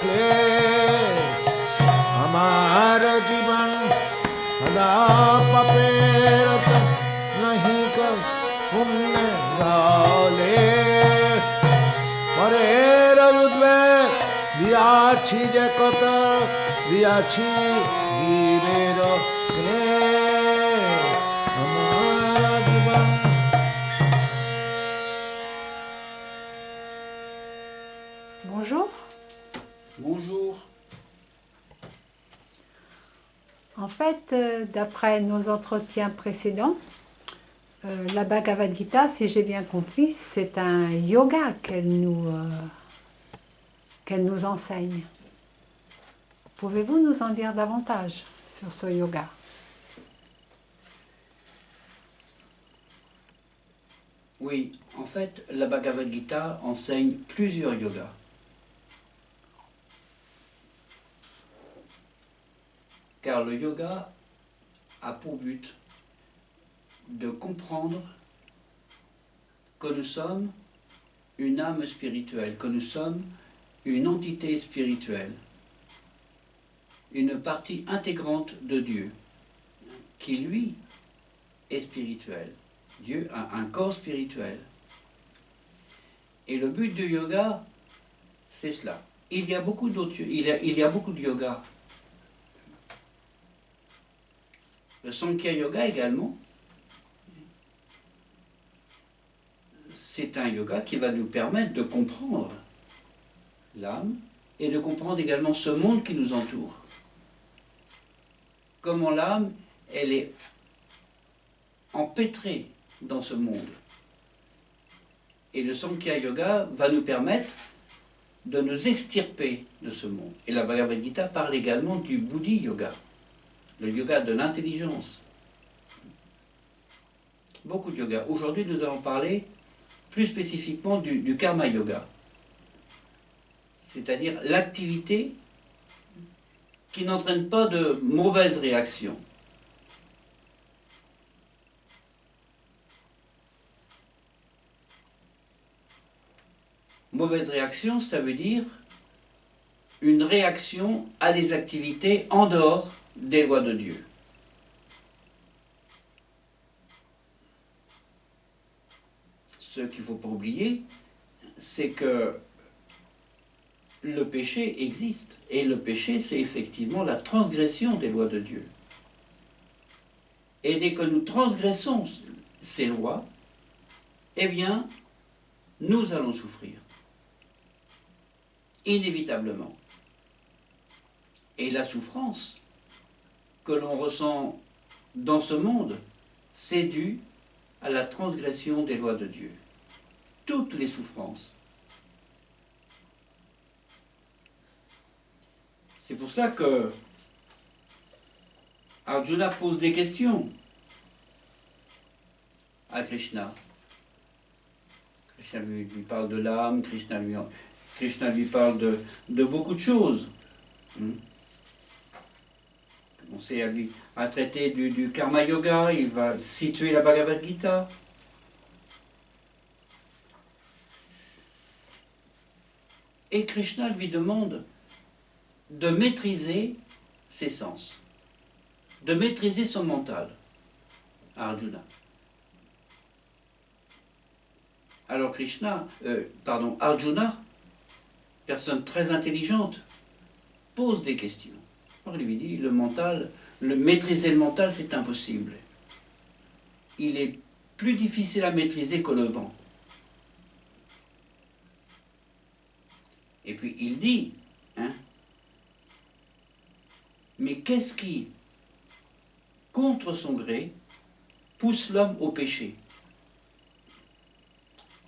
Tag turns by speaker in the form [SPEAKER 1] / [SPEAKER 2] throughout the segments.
[SPEAKER 1] क्लेश हमार जीवन सदा पपेर नहीं कर पुण्य गाले পরের উদ্বেগ দিয়াছি যে কত দিয়াছি জীবের ক্লেশ আমার জীবন।
[SPEAKER 2] Bonjour.
[SPEAKER 3] Bonjour.
[SPEAKER 2] En fait, d'après nos entretiens précédents, la Bhagavad Gita, si j'ai bien compris, c'est un yoga qu'elle nous enseigne. Pouvez-vous nous en dire davantage sur ce yoga?
[SPEAKER 3] Oui, en fait, la Bhagavad Gita enseigne plusieurs yogas. Car le yoga a pour but de comprendre que nous sommes une âme spirituelle, que nous sommes une entité spirituelle, une partie intégrante de Dieu, qui lui est spirituel. Dieu a un corps spirituel. Et le but du yoga, c'est cela. Il y a beaucoup d'autres, il y a beaucoup de yoga. Le Sankhya Yoga également, c'est un yoga qui va nous permettre de comprendre l'âme et de comprendre également ce monde qui nous entoure. Comment l'âme, elle est empêtrée dans ce monde. Et le Sankhya Yoga va nous permettre de nous extirper de ce monde. Et la Bhagavad Gita parle également du Buddhi Yoga, le yoga de l'intelligence. Beaucoup de yoga. Aujourd'hui, nous allons parler plus spécifiquement du Karma Yoga, c'est-à-dire l'activité qui n'entraîne pas de mauvaises réactions. Mauvaise réaction, ça veut dire une réaction à des activités en dehors des lois de Dieu. Ce qu'il ne faut pas oublier, c'est que le péché existe. Et le péché, c'est effectivement la transgression des lois de Dieu. Et dès que nous transgressons ces lois, eh bien, nous allons souffrir. Inévitablement. Et la souffrance que l'on ressent dans ce monde, c'est dû à la transgression des lois de Dieu. Toutes les souffrances. C'est pour cela que Arjuna pose des questions à Krishna. Krishna lui parle de l'âme, Krishna lui parle de beaucoup de choses. On sait à traiter du Karma Yoga, il va situer la Bhagavad Gita. Et Krishna lui demande de maîtriser ses sens, de maîtriser son mental à Arjuna. Alors Arjuna, personne très intelligente, pose des questions. Alors il lui dit, maîtriser le mental, c'est impossible. Il est plus difficile à maîtriser que le vent. Et puis il dit, mais qu'est-ce qui, contre son gré, pousse l'homme au péché?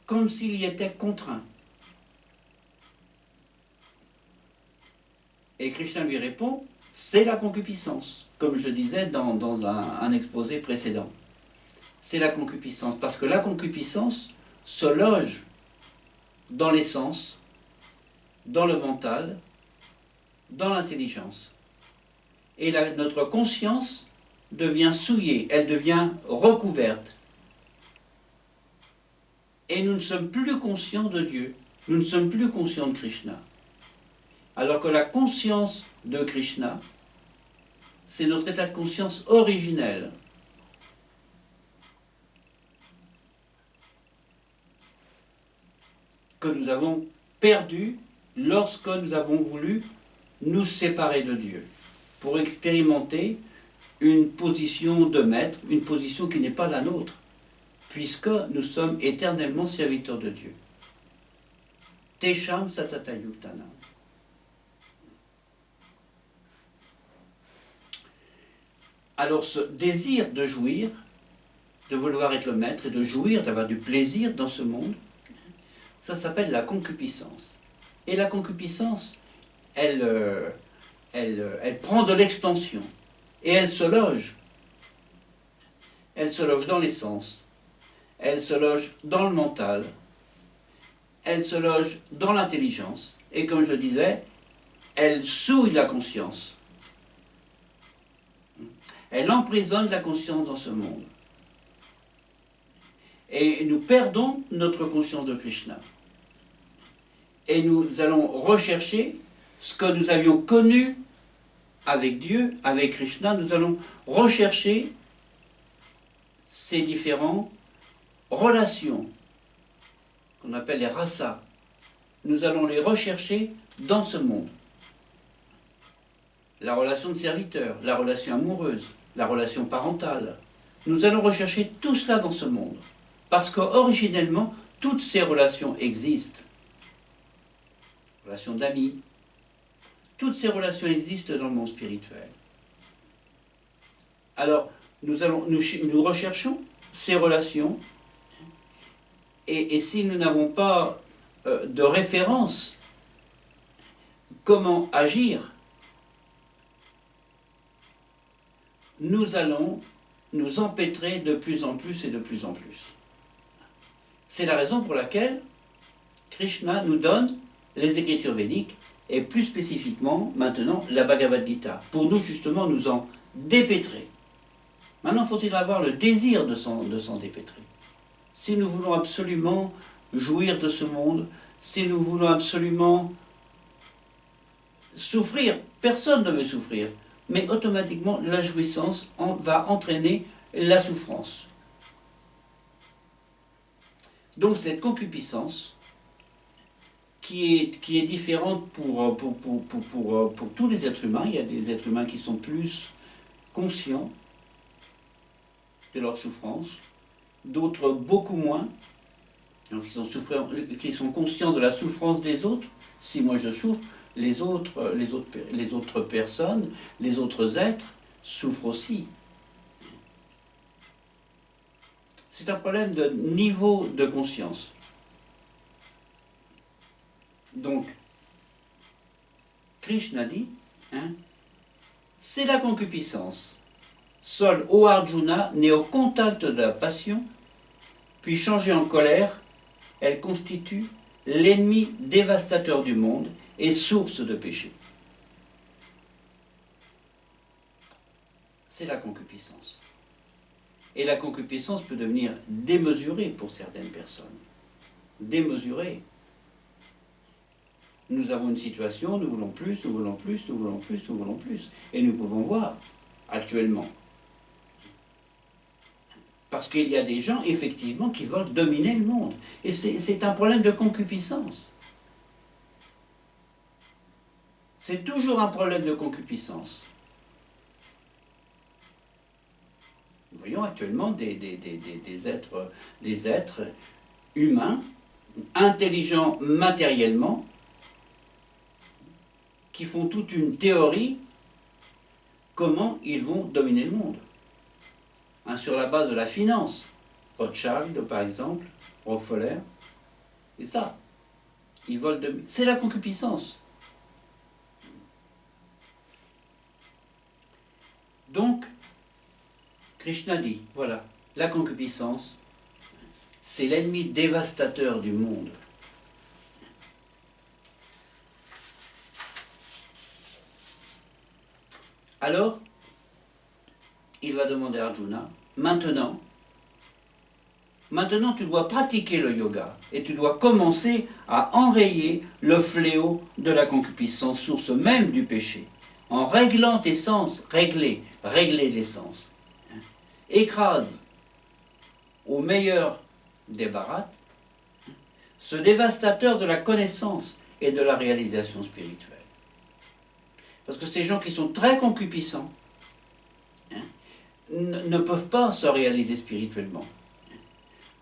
[SPEAKER 3] Comme s'il y était contraint. Et Krishna lui répond, c'est la concupiscence, comme je disais dans un exposé précédent. C'est la concupiscence, parce que la concupiscence se loge dans les sens, dans le mental, dans l'intelligence. Et notre conscience devient souillée, elle devient recouverte. Et nous ne sommes plus conscients de Dieu, nous ne sommes plus conscients de Krishna. Alors que la conscience de Krishna, c'est notre état de conscience originel. Que nous avons perdu lorsque nous avons voulu nous séparer de Dieu, pour expérimenter une position de maître, une position qui n'est pas la nôtre, puisque nous sommes éternellement serviteurs de Dieu. Tesham satata yuktana. Alors ce désir de jouir, de vouloir être le maître et de jouir, d'avoir du plaisir dans ce monde, ça s'appelle la concupiscence. Et la concupiscence, elle prend de l'extension. Et elle se loge. Elle se loge dans les sens. Elle se loge dans le mental. Elle se loge dans l'intelligence. Et comme je disais, elle souille la conscience. Elle emprisonne la conscience dans ce monde. Et nous perdons notre conscience de Krishna. Et nous allons rechercher ce que nous avions connu avec Dieu, avec Krishna. Nous allons rechercher ces différentes relations qu'on appelle les rasas. Nous allons les rechercher dans ce monde. La relation de serviteur, la relation amoureuse, la relation parentale. Nous allons rechercher tout cela dans ce monde. Parce qu'originellement, toutes ces relations existent. Relations d'amis. Toutes ces relations existent dans le monde spirituel. Alors, nous recherchons ces relations, et si nous n'avons pas de référence, comment agir, nous allons nous empêtrer de plus en plus et de plus en plus. C'est la raison pour laquelle Krishna nous donne les écritures védiques, et plus spécifiquement maintenant la Bhagavad Gita, pour nous justement nous en dépêtrer. Maintenant, faut-il avoir le désir de s'en dépêtrer. Si nous voulons absolument jouir de ce monde, si nous voulons absolument souffrir, personne ne veut souffrir, mais automatiquement la jouissance va entraîner la souffrance. Donc cette concupiscence, qui est différente pour tous les êtres humains. Il y a des êtres humains qui sont plus conscients de leur souffrance, d'autres beaucoup moins, donc qui sont conscients de la souffrance des autres. Si moi je souffre, les autres personnes, les autres êtres souffrent aussi. C'est un problème de niveau de conscience. Donc, Krishna dit, c'est la concupiscence. Seul, ô Arjuna, né au contact de la passion, puis changée en colère, elle constitue l'ennemi dévastateur du monde et source de péché. C'est la concupiscence. Et la concupiscence peut devenir démesurée pour certaines personnes. Démesurée. Nous avons une situation, nous voulons plus, nous voulons plus, nous voulons plus, nous voulons plus. Et nous pouvons voir actuellement. Parce qu'il y a des gens, effectivement, qui veulent dominer le monde. Et c'est un problème de concupiscence. C'est toujours un problème de concupiscence. Nous voyons actuellement des êtres humains, intelligents matériellement, qui font toute une théorie comment ils vont dominer le monde. Sur la base de la finance. Rothschild, par exemple, Rockefeller, c'est ça. Ils veulent dominer. C'est la concupiscence. Donc, Krishna dit, voilà, la concupiscence, c'est l'ennemi dévastateur du monde. Alors, il va demander à Arjuna, maintenant, Maintenant, tu dois pratiquer le yoga et tu dois commencer à enrayer le fléau de la concupiscence, source même du péché, en réglant tes sens, régler les sens. Écrase au meilleur des barates ce dévastateur de la connaissance et de la réalisation spirituelle. Parce que ces gens qui sont très concupiscents ne peuvent pas se réaliser spirituellement,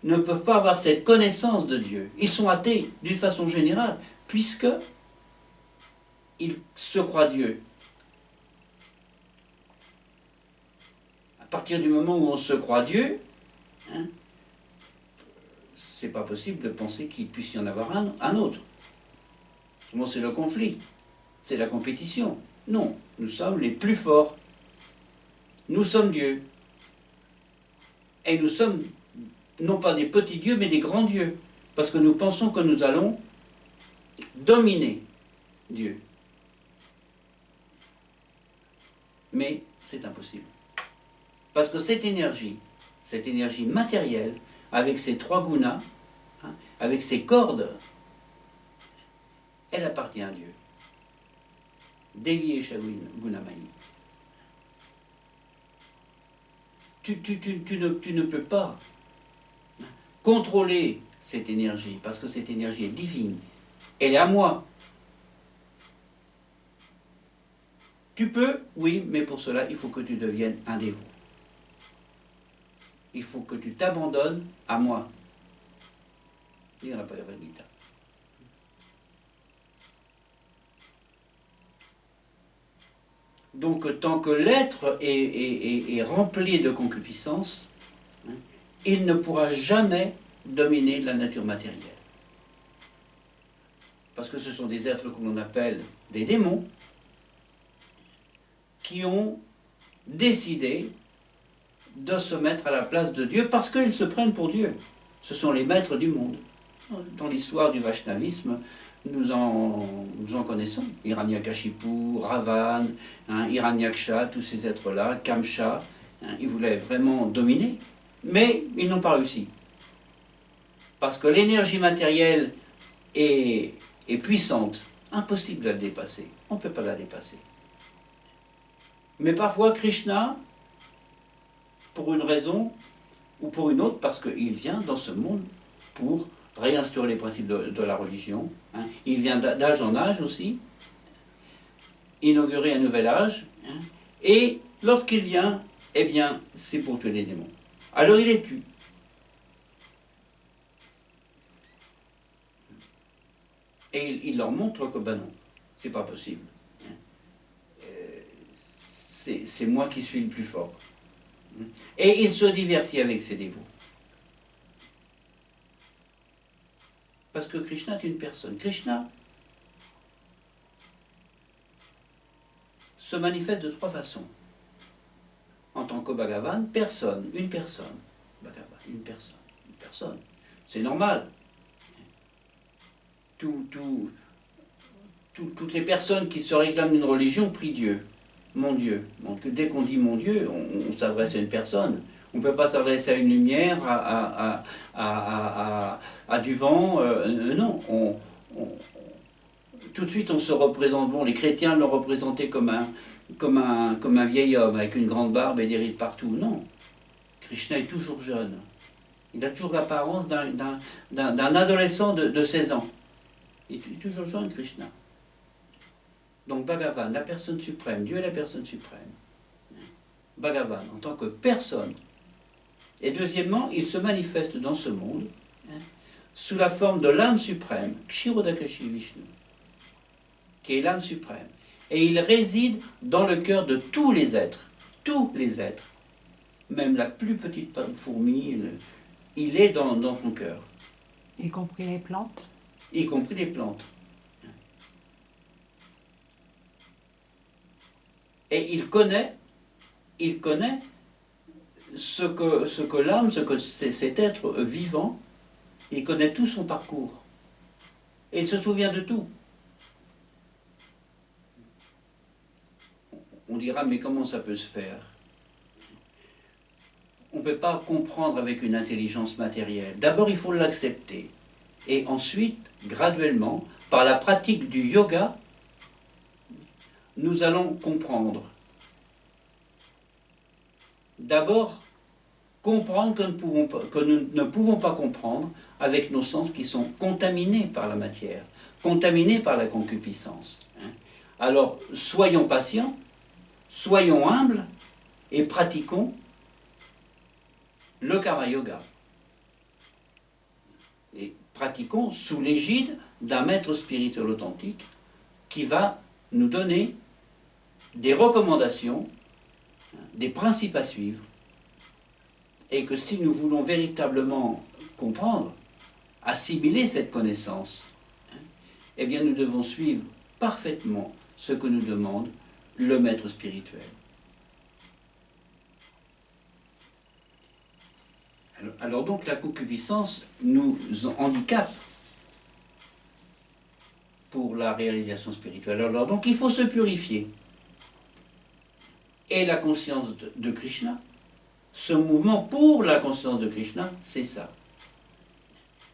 [SPEAKER 3] ne peuvent pas avoir cette connaissance de Dieu. Ils sont athées d'une façon générale, puisque ils se croient Dieu. À partir du moment où on se croit Dieu, c'est pas possible de penser qu'il puisse y en avoir un autre. Bon, c'est le conflit, c'est la compétition. Non, nous sommes les plus forts. Nous sommes Dieu. Et nous sommes non pas des petits dieux, mais des grands dieux. Parce que nous pensons que nous allons dominer Dieu. Mais c'est impossible. Parce que cette énergie matérielle, avec ses trois gunas, avec ses cordes, elle appartient à Dieu. Devi Esha Gunamayi. Tu ne peux pas contrôler cette énergie, parce que cette énergie est divine. Elle est à moi. Tu peux, oui, mais pour cela, il faut que tu deviennes un dévot. Il faut que tu t'abandonnes à moi. Il n'y en a pas de Gita. Donc, tant que l'être est rempli de concupiscence, il ne pourra jamais dominer la nature matérielle. Parce que ce sont des êtres que l'on appelle des démons qui ont décidé de se mettre à la place de Dieu parce qu'ils se prennent pour Dieu. Ce sont les maîtres du monde. Dans l'histoire du Vaishnavisme, nous en connaissons. Hiranyakashipu, Ravan, Hiranyaksha, tous ces êtres-là, Kamsa, ils voulaient vraiment dominer, mais ils n'ont pas réussi. Parce que l'énergie matérielle est puissante, impossible de la dépasser. On ne peut pas la dépasser. Mais parfois Krishna, pour une raison ou pour une autre, parce qu'il vient dans ce monde pour réinstaurer les principes de la religion. Il vient d'âge en âge aussi, inaugurer un nouvel âge. Et lorsqu'il vient, eh bien, c'est pour tuer les démons. Alors il les tue. Et il leur montre que, ben non, c'est pas possible. C'est moi qui suis le plus fort. Et il se divertit avec ses dévots. Parce que Krishna est une personne. Krishna se manifeste de trois façons. En tant que Bhagavan, une personne. Bhagavan, une personne. C'est normal. Toutes les personnes qui se réclament d'une religion prient Dieu. Mon Dieu. Donc, dès qu'on dit mon Dieu, on s'adresse à une personne. On ne peut pas s'adresser à une lumière, à du vent. Non. Tout de suite, on se représente. Bon, les chrétiens l'ont représenté comme un vieil homme avec une grande barbe et des rides partout. Non. Krishna est toujours jeune. Il a toujours l'apparence d'un adolescent de 16 ans. Il est toujours jeune, Krishna. Donc Bhagavan, la personne suprême, Dieu est la personne suprême. Bhagavan, en tant que personne. Et deuxièmement, il se manifeste dans ce monde sous la forme de l'âme suprême, Kshirodakashi Vishnu, qui est l'âme suprême. Et il réside dans le cœur de tous les êtres, même la plus petite fourmi, il est dans son cœur.
[SPEAKER 2] Y compris les plantes.
[SPEAKER 3] Y compris les plantes. Et il connaît ce que l'âme, ce que cet être vivant, il connaît tout son parcours. Et il se souvient de tout. On dira, mais comment ça peut se faire? On ne peut pas comprendre avec une intelligence matérielle. D'abord, il faut l'accepter. Et ensuite, graduellement, par la pratique du yoga, nous allons comprendre. D'abord, comprendre que nous ne pouvons pas comprendre avec nos sens qui sont contaminés par la matière, contaminés par la concupiscence. Alors, soyons patients, soyons humbles et pratiquons le karma yoga. Et pratiquons sous l'égide d'un maître spirituel authentique qui va nous donner des recommandations, des principes à suivre, et que si nous voulons véritablement comprendre, assimiler cette connaissance, eh bien nous devons suivre parfaitement ce que nous demande le maître spirituel. Alors donc la concupiscence nous handicape pour la réalisation spirituelle. Alors donc il faut se purifier. Et la conscience de Krishna, ce mouvement pour la conscience de Krishna, c'est ça.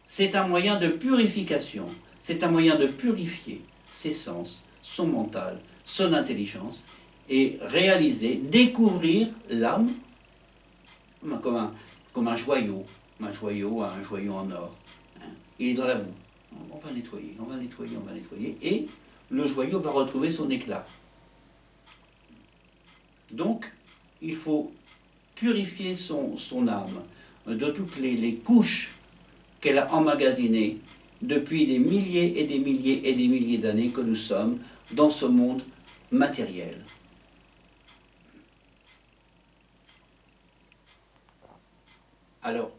[SPEAKER 3] C'est un moyen de purification, c'est un moyen de purifier ses sens, son mental, son intelligence, et réaliser, découvrir l'âme comme un joyau en or. Il est dans la boue. On va nettoyer, on va nettoyer, on va nettoyer, et le joyau va retrouver son éclat. Donc, il faut purifier son âme de toutes les couches qu'elle a emmagasinées depuis des milliers et des milliers et des milliers d'années que nous sommes dans ce monde matériel. Alors,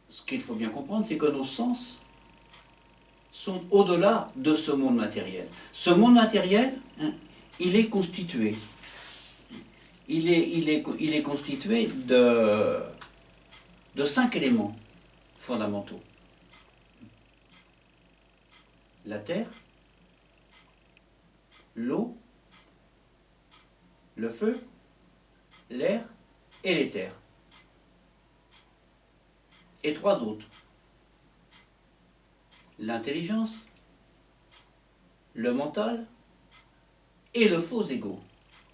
[SPEAKER 3] ce qu'il faut bien comprendre, c'est que nos sens sont au-delà de ce monde matériel. Ce monde matériel, il est constitué. Il est constitué de 5 éléments fondamentaux. La terre, l'eau, le feu, l'air et l'éther. Et 3 autres. L'intelligence, le mental et le faux ego.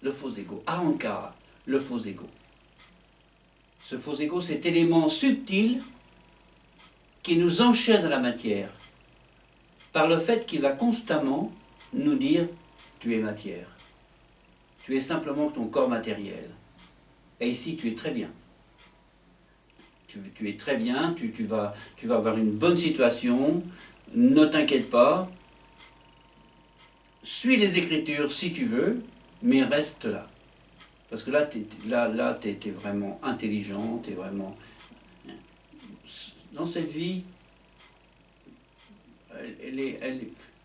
[SPEAKER 3] Le faux ego, Ahankara, le faux ego. Ce faux ego, cet élément subtil qui nous enchaîne à la matière par le fait qu'il va constamment nous dire « tu es matière, tu es simplement ton corps matériel, et ici tu es très bien. Tu es très bien, tu vas avoir une bonne situation, ne t'inquiète pas, suis les Écritures si tu veux, mais reste là. Parce que là, t'es vraiment intelligent, t'es vraiment... Dans cette vie,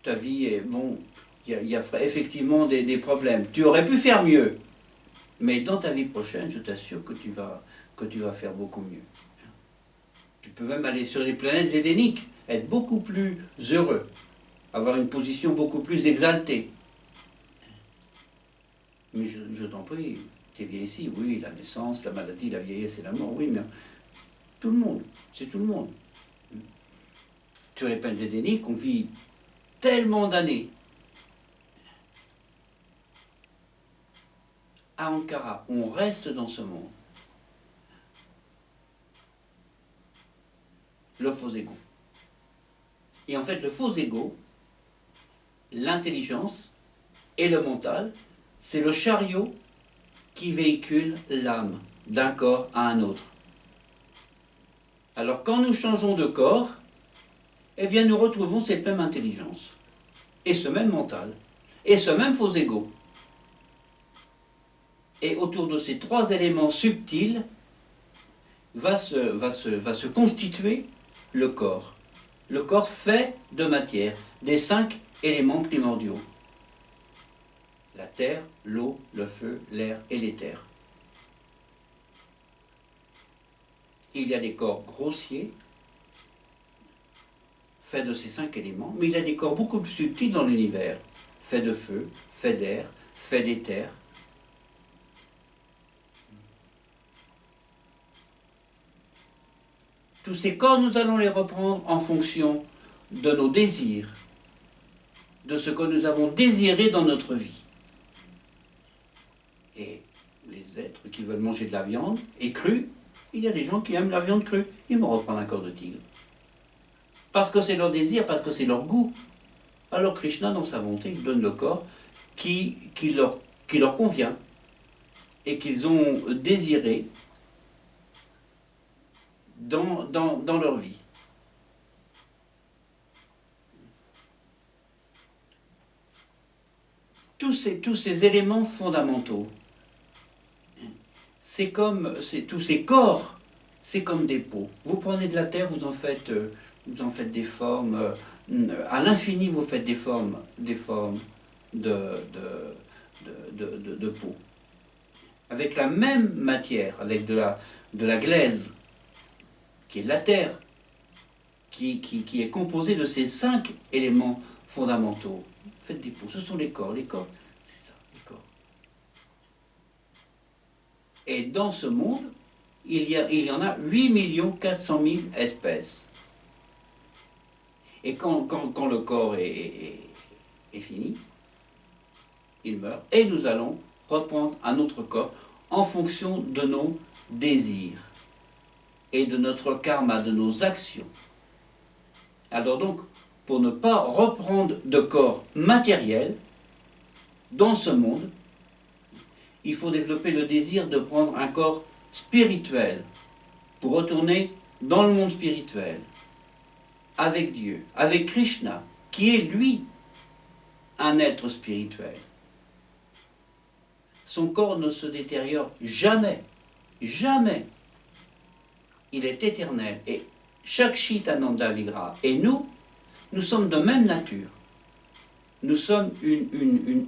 [SPEAKER 3] ta vie est... Bon, il y a effectivement des problèmes. Tu aurais pu faire mieux. Mais dans ta vie prochaine, je t'assure que tu vas faire beaucoup mieux. Tu peux même aller sur les planètes édéniques, être beaucoup plus heureux, avoir une position beaucoup plus exaltée. Mais je t'en prie, tu es bien ici, oui, la naissance, la maladie, la vieillesse et la mort, oui, mais tout le monde, c'est tout le monde. Sur les planètes édéniques, on vit tellement d'années. À Ankara, on reste dans ce monde. Le faux ego. Et en fait, le faux ego, l'intelligence et le mental, c'est le chariot qui véhicule l'âme d'un corps à un autre. Alors quand nous changeons de corps, eh bien nous retrouvons cette même intelligence, et ce même mental, et ce même faux ego. Et autour de ces 3 éléments subtils va se constituer le corps. Le corps fait de matière, des 5 éléments primordiaux. La terre, l'eau, le feu, l'air et l'éther. Il y a des corps grossiers, faits de ces 5 éléments, mais il y a des corps beaucoup plus subtils dans l'univers, faits de feu, faits d'air, faits d'éther. Tous ces corps, nous allons les reprendre en fonction de nos désirs, de ce que nous avons désiré dans notre vie. Et les êtres qui veulent manger de la viande, et crue, il y a des gens qui aiment la viande crue, ils vont reprendre un corps de tigre. Parce que c'est leur désir, parce que c'est leur goût. Alors Krishna, dans sa bonté, il donne le corps qui leur convient et qu'ils ont désiré dans leur vie. Tous ces éléments fondamentaux, tous ces corps, c'est comme des pots. Vous prenez de la terre, vous en faites des formes, à l'infini vous faites des formes de pots. Avec la même matière, avec de la glaise, qui est de la terre, qui est composée de ces 5 éléments fondamentaux. Faites des pots, ce sont les corps. Les corps, c'est ça, les corps. Et dans ce monde, il y en a 8 400 000 espèces. Et quand le corps est fini, il meurt, et nous allons reprendre un autre corps en fonction de nos désirs et de notre karma, de nos actions. Alors donc, pour ne pas reprendre de corps matériel dans ce monde, il faut développer le désir de prendre un corps spirituel pour retourner dans le monde spirituel, avec Dieu, avec Krishna, qui est lui un être spirituel. Son corps ne se détériore jamais, jamais. Il est éternel. Et chaque Chitananda Vigraha et nous sommes de même nature. Nous sommes une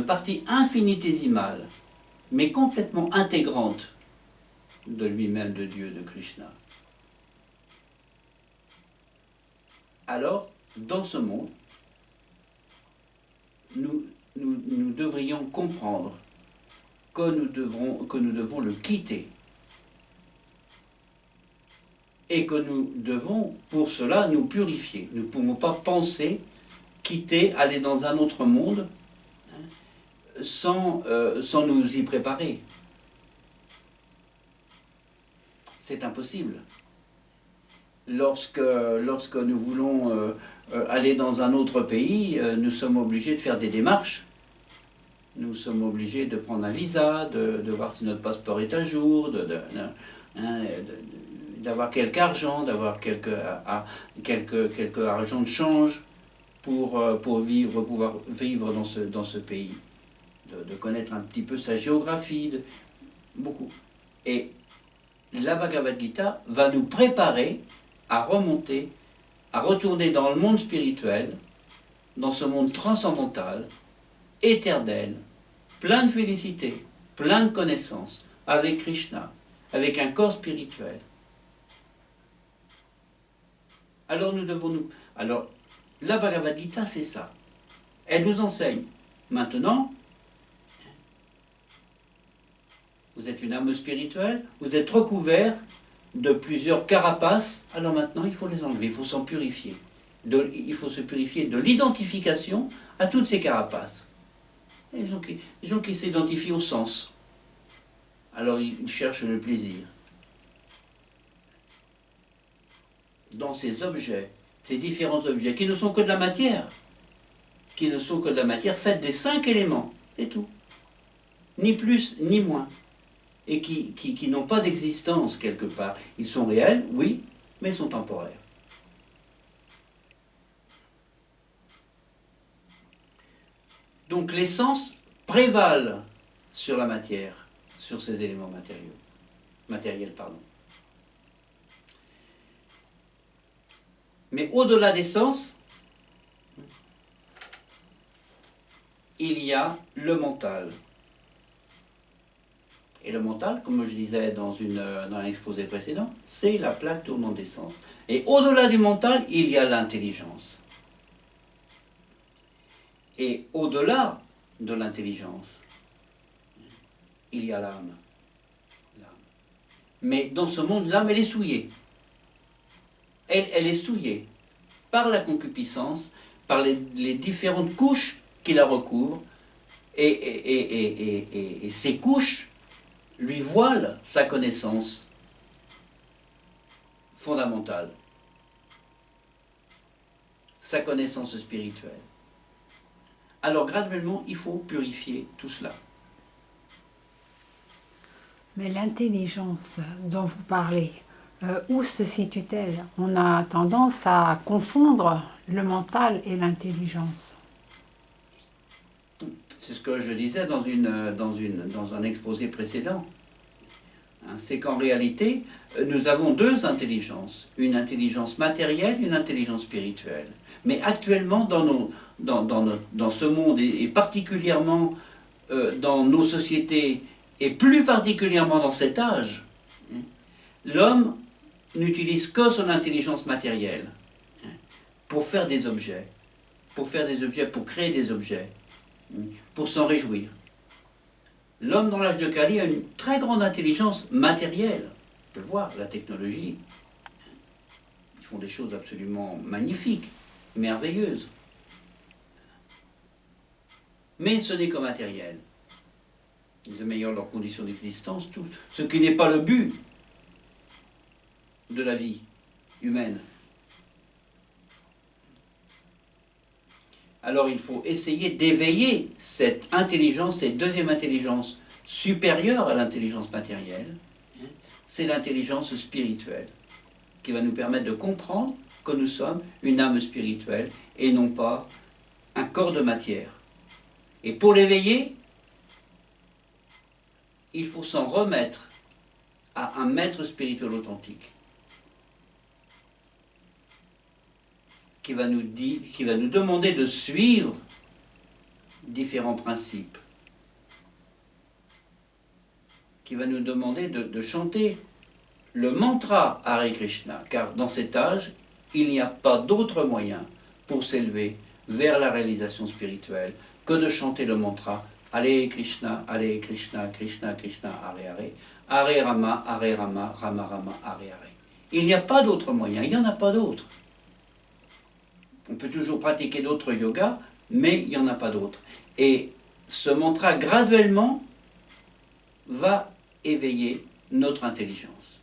[SPEAKER 3] partie infinitésimale, mais complètement intégrante de lui-même, de Dieu, de Krishna. Alors, dans ce monde, nous devrions comprendre que nous devons le quitter. Et que nous devons, pour cela, nous purifier. Nous ne pouvons pas penser, quitter, aller dans un autre monde, sans nous y préparer. C'est impossible. Lorsque nous voulons aller dans un autre pays, nous sommes obligés de faire des démarches. Nous sommes obligés de prendre un visa, de voir si notre passeport est à jour, d'avoir quelque argent, d'avoir quelque argent de change pour pouvoir vivre dans ce pays, de connaître un petit peu sa géographie, beaucoup. Et la Bhagavad Gita va nous préparer à remonter, à retourner dans le monde spirituel, dans ce monde transcendantal, éternel, plein de félicité, plein de connaissances, avec Krishna, avec un corps spirituel. Alors la Bhagavad Gita, c'est ça. Elle nous enseigne. Maintenant, vous êtes une âme spirituelle, vous êtes recouvert de plusieurs carapaces, alors maintenant il faut les enlever, il faut s'en purifier. Il faut se purifier de l'identification à toutes ces carapaces. Les gens qui s'identifient au sens, alors ils cherchent le plaisir. Dans ces objets, ces différents objets, qui ne sont que de la matière, faite des 5 éléments, c'est tout. Ni plus, ni moins. Et qui n'ont pas d'existence quelque part. Ils sont réels, oui, mais ils sont temporaires. Donc les sens prévalent sur la matière, sur ces éléments matériels. Mais au-delà des sens, il y a le mental. Et le mental, comme je disais dans un exposé précédent, c'est la plaque tournante des sens. Et au-delà du mental, il y a l'intelligence. Et au-delà de l'intelligence, il y a l'âme. Mais dans ce monde, l'âme, elle est souillée. Elle est souillée par la concupiscence, par les différentes couches qui la recouvrent, et ces couches lui voilent sa connaissance fondamentale, sa connaissance spirituelle. Alors graduellement, il faut purifier tout cela.
[SPEAKER 2] Mais l'intelligence dont vous parlez, où se situe-t-elle? On a tendance à confondre le mental et l'intelligence.
[SPEAKER 3] C'est ce que je disais dans un exposé précédent. Hein, c'est qu'en réalité, nous avons deux intelligences. Une intelligence matérielle, une intelligence spirituelle. Mais actuellement, dans ce monde, et particulièrement dans nos sociétés, et plus particulièrement dans cet âge, l'homme n'utilise que son intelligence matérielle pour faire des objets, pour créer des objets, pour s'en réjouir. L'homme dans l'âge de Kali a une très grande intelligence matérielle. On peut le voir, la technologie. Ils font des choses absolument magnifiques, merveilleuses. Mais ce n'est que matériel. Ils améliorent leurs conditions d'existence, tout. Ce qui n'est pas le but de la vie humaine. Alors il faut essayer d'éveiller cette intelligence, cette deuxième intelligence supérieure à l'intelligence matérielle. C'est l'intelligence spirituelle qui va nous permettre de comprendre que nous sommes une âme spirituelle et non pas un corps de matière. Et pour l'éveiller, il faut s'en remettre à un maître spirituel authentique qui va nous demander de suivre différents principes, qui va nous demander de chanter le mantra Hare Krishna, car dans cet âge, il n'y a pas d'autre moyen pour s'élever vers la réalisation spirituelle que de chanter le mantra Hare Krishna, Krishna Krishna, Hare Hare, Hare Rama, Rama Rama, Hare Hare. Il n'y a pas d'autre moyen, il n'y en a pas d'autre. On peut toujours pratiquer d'autres yogas, mais il n'y en a pas d'autres. Et ce mantra, graduellement, va éveiller notre intelligence.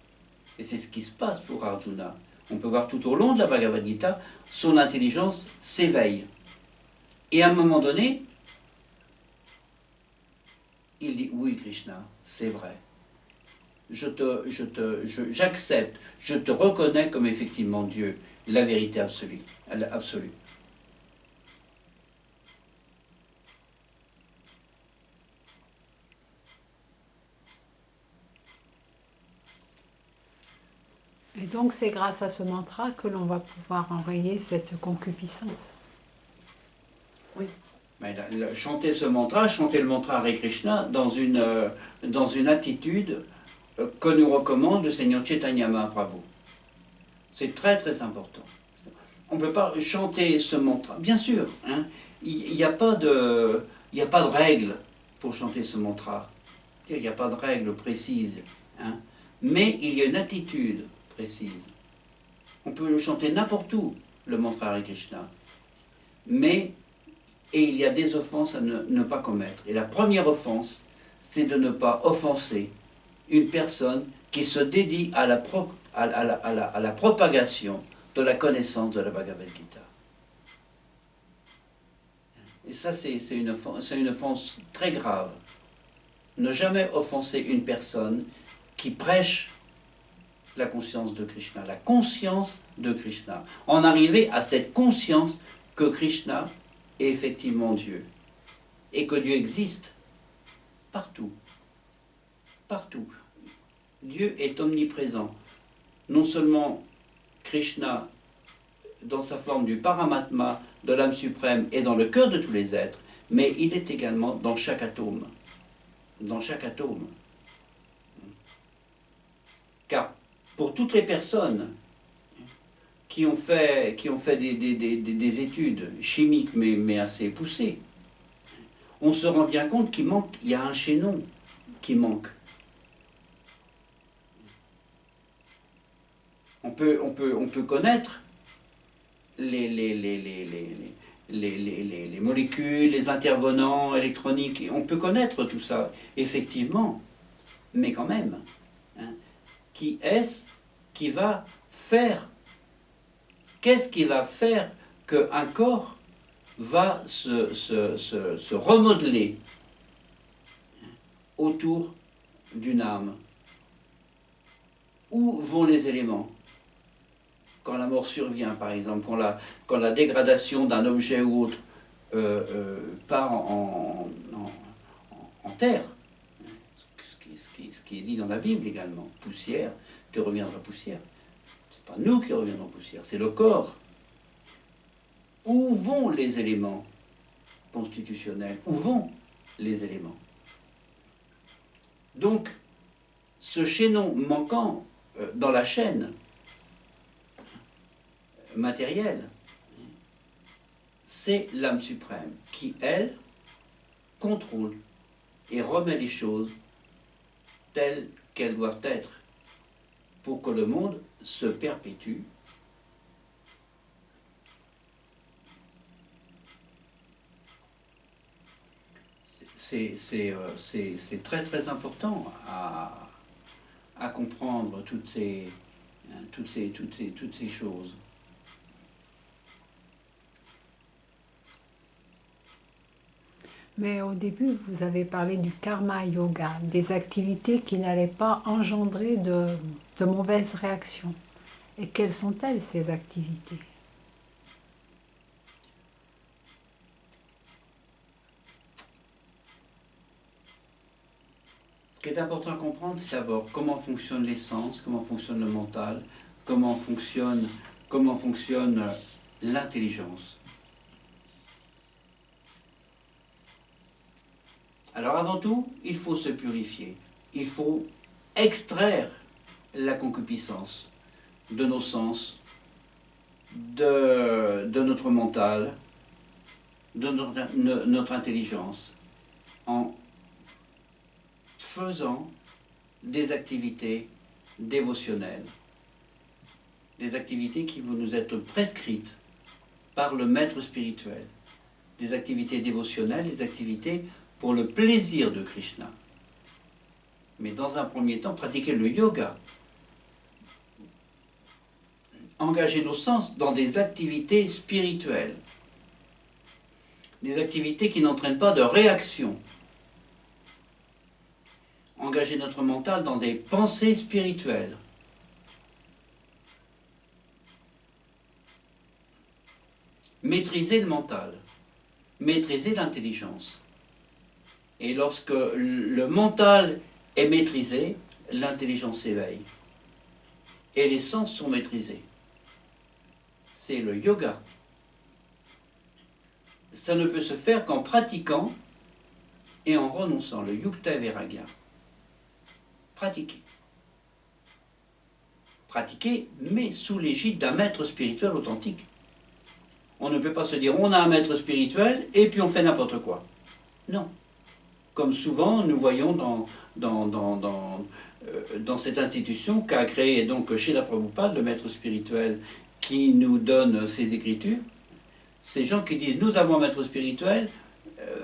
[SPEAKER 3] Et c'est ce qui se passe pour Arjuna. On peut voir tout au long de la Bhagavad Gita, son intelligence s'éveille. Et à un moment donné, il dit, oui Krishna, c'est vrai. J'accepte, je te reconnais comme effectivement Dieu, la vérité absolue.
[SPEAKER 2] Et donc c'est grâce à ce mantra que l'on va pouvoir enrayer cette concupiscence.
[SPEAKER 3] Oui. Mais chanter ce mantra, chanter le mantra Hare Krishna dans une attitude que nous recommande le Seigneur Chaitanya Mahaprabhu. C'est très très important. On ne peut pas chanter ce mantra. Bien sûr, hein, il n'y a pas de règle pour chanter ce mantra. Il n'y a pas de règle précise. Hein, mais il y a une attitude précise. On peut le chanter n'importe où, le mantra Hare Krishna. Mais, et il y a des offenses à ne pas commettre. Et la première offense, c'est de ne pas offenser une personne qui se dédie à la propagation de la connaissance de la Bhagavad Gita. Et ça, c'est une offense très grave. Ne jamais offenser une personne qui prêche la conscience de Krishna, la conscience de Krishna. En arriver à cette conscience que Krishna est effectivement Dieu. Et que Dieu existe partout. Partout. Dieu est omniprésent. Non seulement Krishna, dans sa forme du Paramatma, de l'âme suprême, est dans le cœur de tous les êtres, mais il est également dans chaque atome. Dans chaque atome. Car pour toutes les personnes qui ont fait des études chimiques, mais assez poussées, on se rend bien compte qu'il y a un chaînon qui manque. on peut connaître les molécules, les intervenants électroniques, on peut connaître tout ça, effectivement, mais quand même, hein, qui est-ce qui va faire, qu'est-ce qui va faire qu'un corps va se remodeler autour d'une âme? Où vont les éléments? Quand la mort survient, par exemple, quand la dégradation d'un objet ou autre part en terre, ce qui est dit dans la Bible également, poussière, tu reviendras poussière. C'est pas nous qui reviendrons poussière, c'est le corps. Où vont les éléments constitutionnels? Où vont les éléments? Donc, ce chaînon manquant dans la chaîne matérielle, c'est l'âme suprême qui, elle, contrôle et remet les choses telles qu'elles doivent être pour que le monde se perpétue. C'est très très important à comprendre toutes ces choses.
[SPEAKER 2] Mais au début, vous avez parlé du karma yoga, des activités qui n'allaient pas engendrer de mauvaises réactions. Et quelles sont-elles, ces activités?
[SPEAKER 3] Ce qui est important à comprendre, c'est d'abord comment fonctionne l'essence, comment fonctionne le mental, comment fonctionne l'intelligence. Alors avant tout, il faut se purifier. Il faut extraire la concupiscence de nos sens, de notre mental, de notre intelligence, en faisant des activités dévotionnelles, des activités qui vont nous être prescrites par le maître spirituel, des activités dévotionnelles, des activités pour le plaisir de Krishna. Mais dans un premier temps, pratiquer le yoga, engager nos sens dans des activités spirituelles, des activités qui n'entraînent pas de réaction, engager notre mental dans des pensées spirituelles. Maîtriser le mental, maîtriser l'intelligence. Et lorsque le mental est maîtrisé, l'intelligence s'éveille. Et les sens sont maîtrisés. C'est le yoga. Ça ne peut se faire qu'en pratiquant et en renonçant, le yukta vairagya. Pratiquer. Pratiquer, mais sous l'égide d'un maître spirituel authentique. On ne peut pas se dire on a un maître spirituel et puis on fait n'importe quoi. Non. Comme souvent nous voyons dans cette institution qu'a créée donc Srila Prabhupada, le maître spirituel qui nous donne ses écritures, ces gens qui disent nous avons un maître spirituel,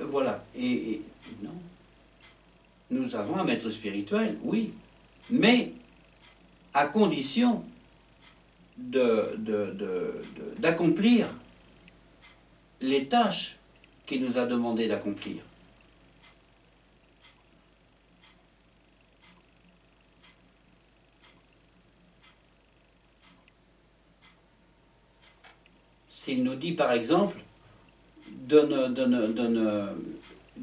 [SPEAKER 3] voilà. Et non. Nous avons un maître spirituel, oui, mais à condition d'accomplir les tâches qu'il nous a demandé d'accomplir. S'il nous dit par exemple de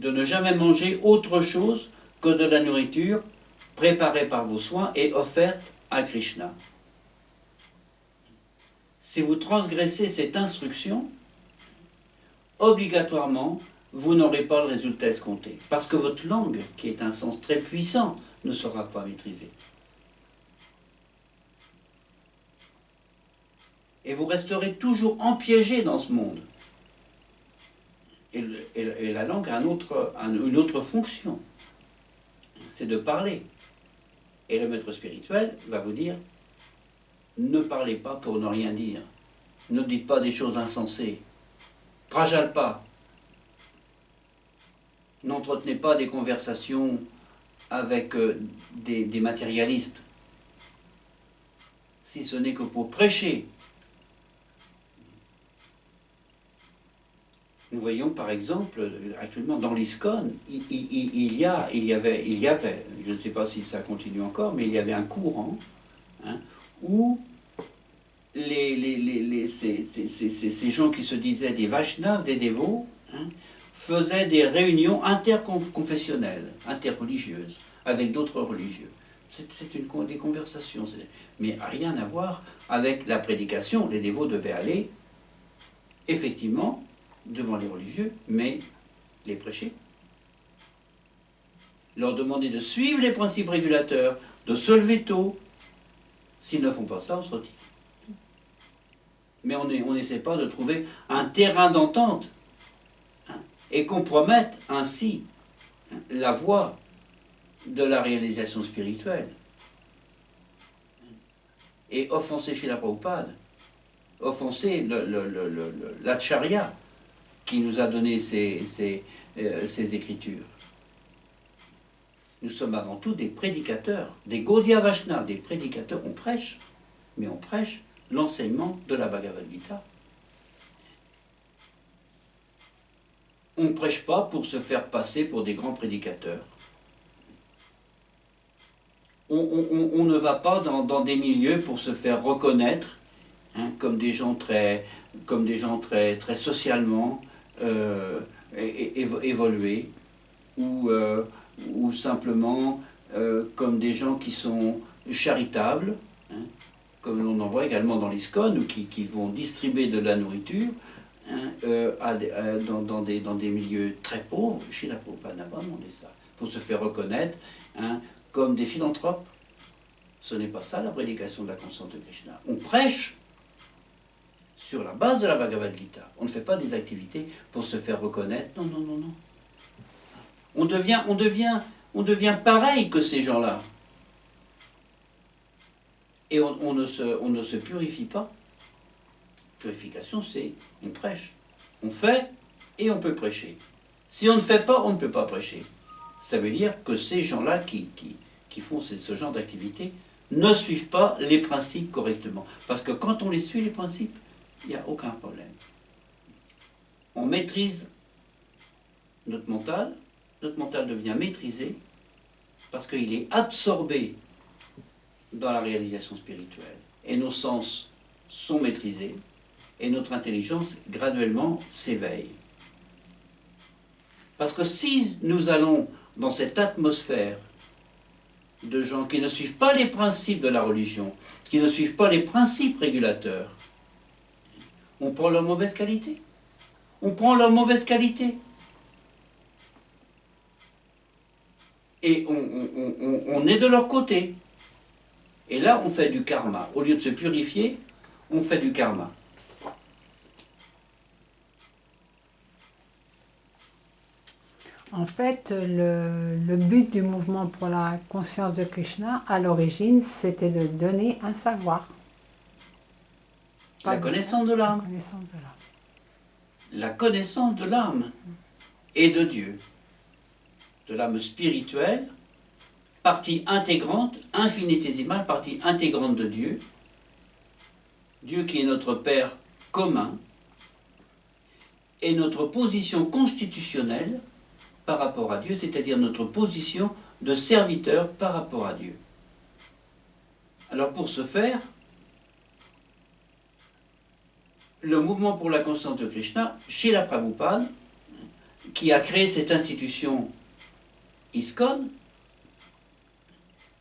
[SPEAKER 3] ne jamais manger autre chose que de la nourriture préparée par vos soins et offerte à Krishna. Si vous transgressez cette instruction, obligatoirement, vous n'aurez pas le résultat escompté. Parce que votre langue, qui est un sens très puissant, ne sera pas maîtrisée. Et vous resterez toujours empiégé dans ce monde. Et la langue a une autre fonction. C'est de parler. Et le maître spirituel va vous dire, Ne parlez pas pour ne rien dire. Ne dites pas des choses insensées. Prajal pas. N'entretenez pas des conversations avec des matérialistes, si ce n'est que pour prêcher. Nous voyons par exemple, actuellement dans l'ISKCON, il y avait, je ne sais pas si ça continue encore, mais il y avait un courant où ces gens qui se disaient des Vaishnavas, des dévots, faisaient des réunions interconfessionnelles, interreligieuses, avec d'autres religieux. C'est des conversations, mais rien à voir avec la prédication. Les dévots devaient aller, effectivement, devant les religieux, mais les prêcher. Leur demander de suivre les principes régulateurs, de se lever tôt. S'ils ne font pas ça, on se retire. Mais on n'essaie pas de trouver un terrain d'entente et compromettre ainsi la voie de la réalisation spirituelle. Et offenser Srila Prabhupada, offenser l'Acharya qui nous a donné ces écritures. Nous sommes avant tout des prédicateurs, des Gaudiya Vaishnavas, des prédicateurs. On prêche, mais on prêche l'enseignement de la Bhagavad Gita. On ne prêche pas pour se faire passer pour des grands prédicateurs. On ne va pas dans des milieux pour se faire reconnaître comme des gens très socialement évolués ou simplement comme des gens qui sont charitables, comme l'on en voit également dans l'ISKCON, ou qui vont distribuer de la nourriture dans des milieux très pauvres. Srila Prabhupada n'a pas demandé ça. Pour se faire reconnaître comme des philanthropes. Ce n'est pas ça la prédication de la conscience de Krishna. On prêche sur la base de la Bhagavad Gita. On ne fait pas des activités pour se faire reconnaître. Non, non, non, non. On devient pareil que ces gens-là. Et on ne se purifie pas. Purification, c'est on prêche. On fait et on peut prêcher. Si on ne fait pas, on ne peut pas prêcher. Ça veut dire que ces gens-là qui font ce genre d'activité ne suivent pas les principes correctement. Parce que quand on les suit, les principes, il n'y a aucun problème. On maîtrise notre mental devient maîtrisé parce qu'il est absorbé dans la réalisation spirituelle. Et nos sens sont maîtrisés et notre intelligence graduellement s'éveille. Parce que si nous allons dans cette atmosphère de gens qui ne suivent pas les principes de la religion, qui ne suivent pas les principes régulateurs, on prend leur mauvaise qualité. On prend leur mauvaise qualité. Et on est de leur côté. Et là, on fait du karma. Au lieu de se purifier, on fait du karma.
[SPEAKER 2] En fait, le but du mouvement pour la conscience de Krishna, à l'origine, c'était de donner un savoir.
[SPEAKER 3] La connaissance de l'âme. La connaissance de l'âme et de Dieu. De l'âme spirituelle, partie intégrante, infinitésimale, partie intégrante de Dieu. Dieu qui est notre Père commun et notre position constitutionnelle par rapport à Dieu, c'est-à-dire notre position de serviteur par rapport à Dieu. Alors pour ce faire, le mouvement pour la conscience de Krishna, Srila Prabhupada, qui a créé cette institution ISKCON,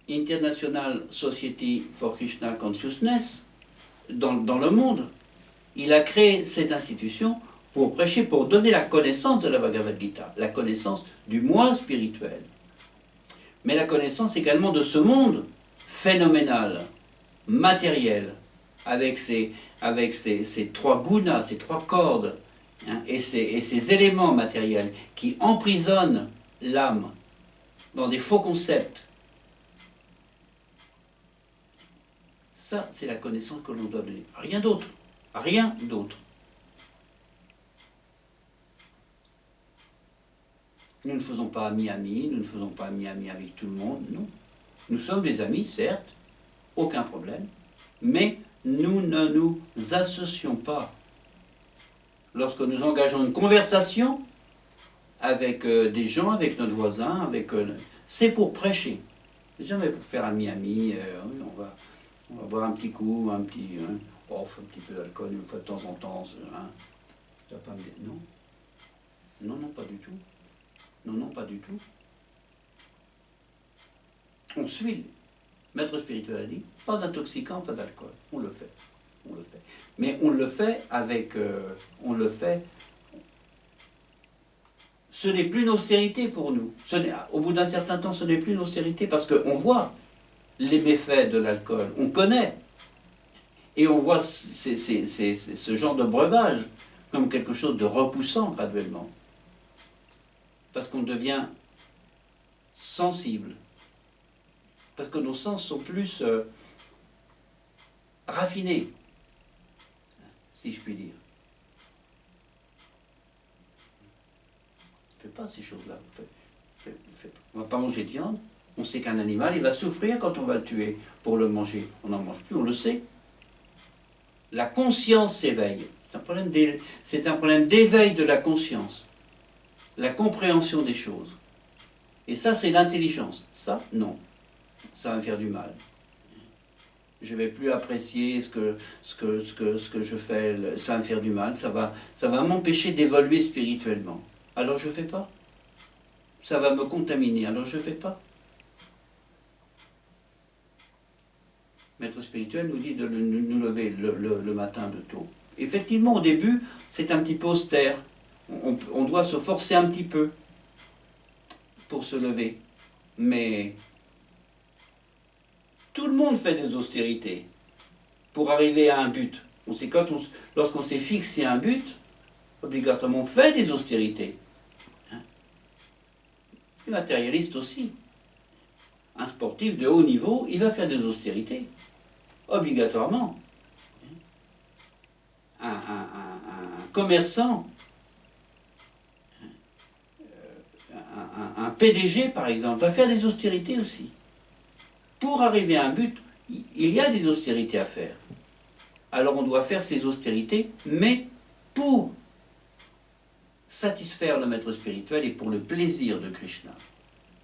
[SPEAKER 3] International Society for Krishna Consciousness, dans le monde, il a créé cette institution pour prêcher, pour donner la connaissance de la Bhagavad Gita, la connaissance du moi spirituel, mais la connaissance également de ce monde phénoménal, matériel, avec ses trois gunas, ces trois cordes, et ces éléments matériels qui emprisonnent l'âme dans des faux concepts. Ça, c'est la connaissance que l'on doit donner. Rien d'autre. Rien d'autre. Nous ne faisons pas ami-ami, nous ne faisons pas ami-ami avec tout le monde, non. Nous sommes des amis, certes, aucun problème, mais nous ne nous associons pas. Lorsque nous engageons une conversation avec des gens, avec notre voisin, c'est pour prêcher. C'est jamais pour faire ami-ami, oui, on va boire un petit coup, un petit peu d'alcool une fois de temps en temps. Hein. Tu vas pas me dire non. Non, non, pas du tout. Non, non, pas du tout. On suit. Maître spirituel a dit, pas d'intoxicant, pas d'alcool. On le fait. On le fait. Mais on le fait avec... Ce n'est plus une austérité pour nous. Au bout d'un certain temps, ce n'est plus une austérité parce qu'on voit les méfaits de l'alcool. On connaît. Et on voit ce genre de breuvage comme quelque chose de repoussant graduellement. Parce qu'on devient sensible. Parce que nos sens sont plus raffinés, si je puis dire. On ne fait pas ces choses-là. On ne va pas manger de viande. On sait qu'un animal, il va souffrir quand on va le tuer pour le manger. On n'en mange plus, on le sait. La conscience s'éveille. C'est un problème d'éveil de la conscience. La compréhension des choses. Et ça, c'est l'intelligence. Ça, non. Ça va me faire du mal. Je ne vais plus apprécier ce que je fais. Ça va me faire du mal. Ça va m'empêcher d'évoluer spirituellement. Alors je ne fais pas. Ça va me contaminer. Alors je ne fais pas. Maître spirituel nous dit de nous lever le matin de tôt. Effectivement, au début, c'est un petit peu austère. On doit se forcer un petit peu pour se lever. Mais tout le monde fait des austérités pour arriver à un but. Lorsqu'on s'est fixé un but, obligatoirement on fait des austérités. Les matérialistes aussi. Un sportif de haut niveau, il va faire des austérités. Obligatoirement. Un commerçant, un PDG par exemple, va faire des austérités aussi. Pour arriver à un but, il y a des austérités à faire. Alors on doit faire ces austérités, mais pour satisfaire le maître spirituel et pour le plaisir de Krishna.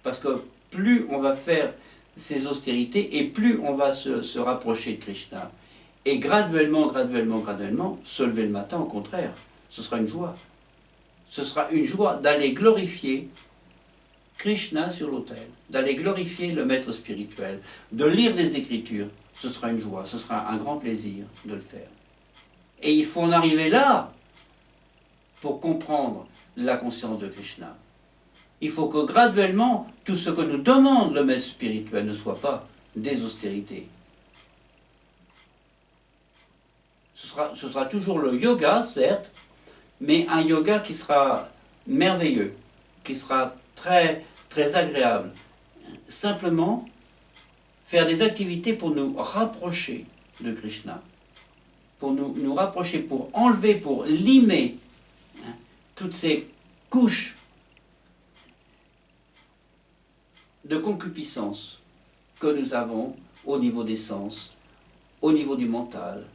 [SPEAKER 3] Parce que plus on va faire ces austérités et plus on va se rapprocher de Krishna. Et graduellement, se lever le matin, au contraire, ce sera une joie. Ce sera une joie d'aller glorifier Krishna sur l'autel, d'aller glorifier le maître spirituel, de lire des écritures. Ce sera une joie, ce sera un grand plaisir de le faire. Et il faut en arriver là pour comprendre la conscience de Krishna. Il faut que graduellement, tout ce que nous demande le maître spirituel ne soit pas des austérités. Ce sera toujours le yoga, certes, mais un yoga qui sera merveilleux, qui sera très, très agréable. Simplement, faire des activités pour nous rapprocher de Krishna, pour nous rapprocher, pour enlever, pour limer toutes ces couches de concupiscence que nous avons au niveau des sens, au niveau du mental,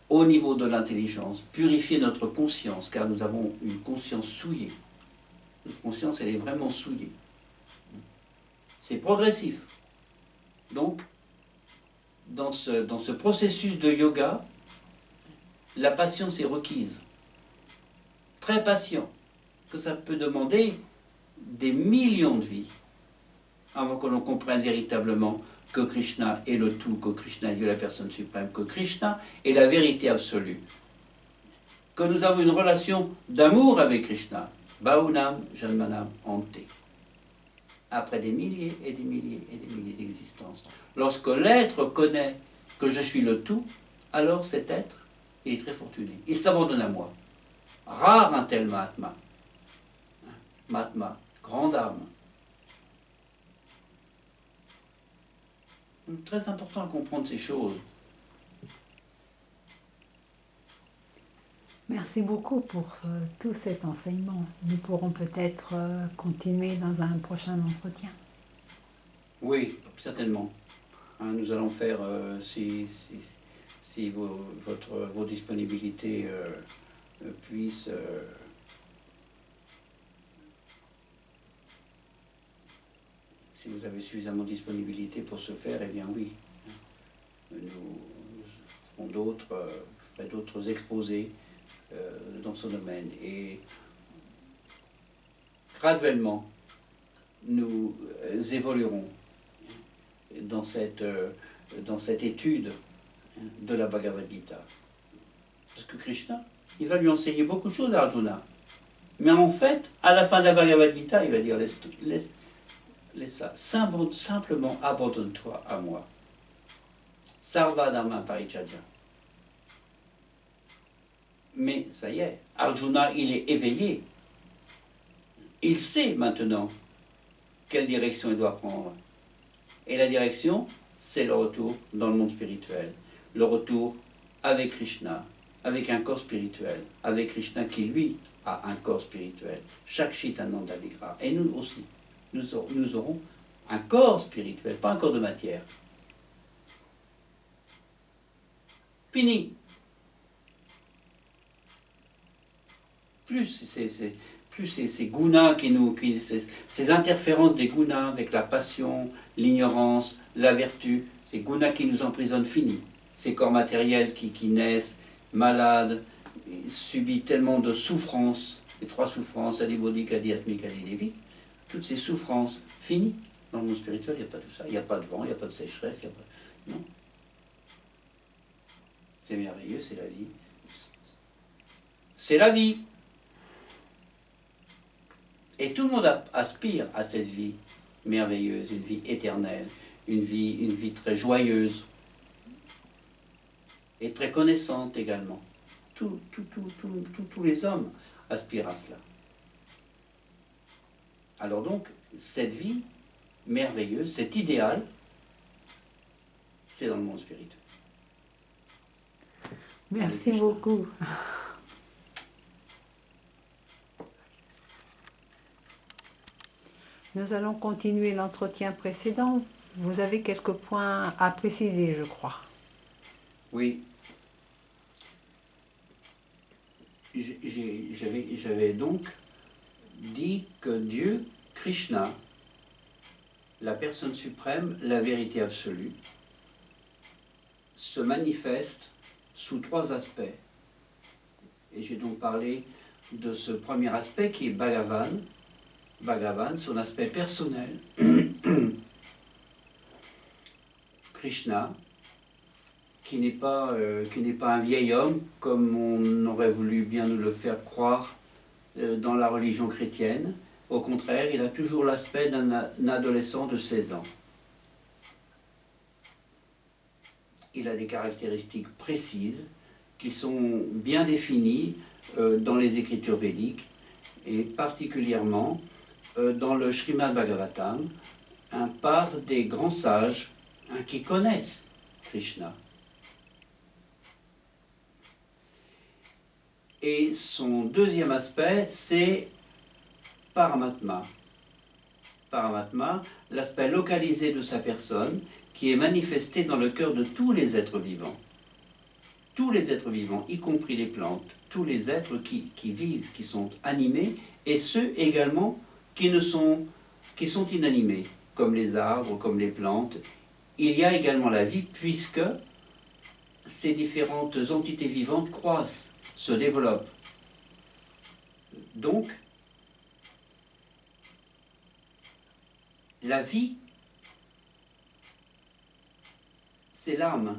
[SPEAKER 3] au niveau de l'intelligence, purifier notre conscience, car nous avons une conscience souillée. Notre conscience, elle est vraiment souillée. C'est progressif. Donc, dans ce processus de yoga, la patience est requise. Très patient. Que ça peut demander des millions de vies avant que l'on comprenne véritablement que Krishna est le tout, que Krishna est Dieu, la personne suprême, que Krishna est la vérité absolue. Que nous avons une relation d'amour avec Krishna. Bahunam Janmanam Ante. Après des milliers et des milliers et des milliers d'existences. Lorsque l'être connaît que je suis le tout, alors cet être est très fortuné. Il s'abandonne à moi. Rare un tel Mahatma. Mahatma, grande âme. Très important à comprendre ces choses.
[SPEAKER 2] Merci beaucoup pour tout cet enseignement. Nous pourrons peut-être continuer dans un prochain entretien.
[SPEAKER 3] Oui, certainement. Hein, nous allons faire, si vos disponibilités puissent... si vous avez suffisamment de disponibilité pour ce faire, eh bien oui. Nous ferons d'autres exposés dans ce domaine. Et graduellement, nous évoluerons dans cette étude de la Bhagavad Gita. Parce que Krishna, il va lui enseigner beaucoup de choses à Arjuna. Mais en fait, à la fin de la Bhagavad Gita, il va dire laisse ça, simplement abandonne-toi à moi. Sarva Dharma Parichaja. Mais ça y est, Arjuna, il est éveillé. Il sait maintenant quelle direction il doit prendre. Et la direction, c'est le retour dans le monde spirituel. Le retour avec Krishna, avec un corps spirituel, avec Krishna qui, lui, a un corps spirituel. Chaque Chitananda Vigraha. Et nous aussi, nous aurons un corps spirituel, pas un corps de matière. Fini. Plus ces gunas ces interférences des gunas avec la passion, l'ignorance, la vertu, ces gunas qui nous emprisonnent, fini. Ces corps matériels qui naissent malades, subissent tellement de souffrances, les trois souffrances, adibodhique, adiatmique, adidévique, toutes ces souffrances, fini. Dans le monde spirituel, il n'y a pas tout ça. Il n'y a pas de vent, il n'y a pas de sécheresse, il n'y a pas... Non. C'est merveilleux, c'est la vie. C'est la vie. Et tout le monde aspire à cette vie merveilleuse, une vie éternelle, une vie très joyeuse et très connaissante également. Tous les hommes aspirent à cela. Alors donc, cette vie merveilleuse, cet idéal, c'est dans le monde spirituel.
[SPEAKER 2] Merci beaucoup. Nous allons continuer l'entretien précédent. Vous avez quelques points à préciser, je crois.
[SPEAKER 3] Oui. J'avais donc dit que Dieu, Krishna, la personne suprême, la vérité absolue, se manifeste sous trois aspects. Et j'ai donc parlé de ce premier aspect qui est Bhagavan, son aspect personnel, Krishna, qui n'est pas un vieil homme, comme on aurait voulu bien nous le faire croire dans la religion chrétienne. Au contraire, il a toujours l'aspect d'un adolescent de 16 ans. Il a des caractéristiques précises qui sont bien définies dans les écritures védiques et particulièrement dans le Srimad Bhagavatam, par des grands sages qui connaissent Krishna. Et son deuxième aspect, c'est Paramatma. Paramatma, l'aspect localisé de sa personne, qui est manifesté dans le cœur de tous les êtres vivants. Tous les êtres vivants, y compris les plantes, tous les êtres qui vivent, qui sont animés, et ceux également qui sont inanimés, comme les arbres, comme les plantes. Il y a également la vie, puisque ces différentes entités vivantes croissent, se développent. Donc, la vie, c'est l'âme.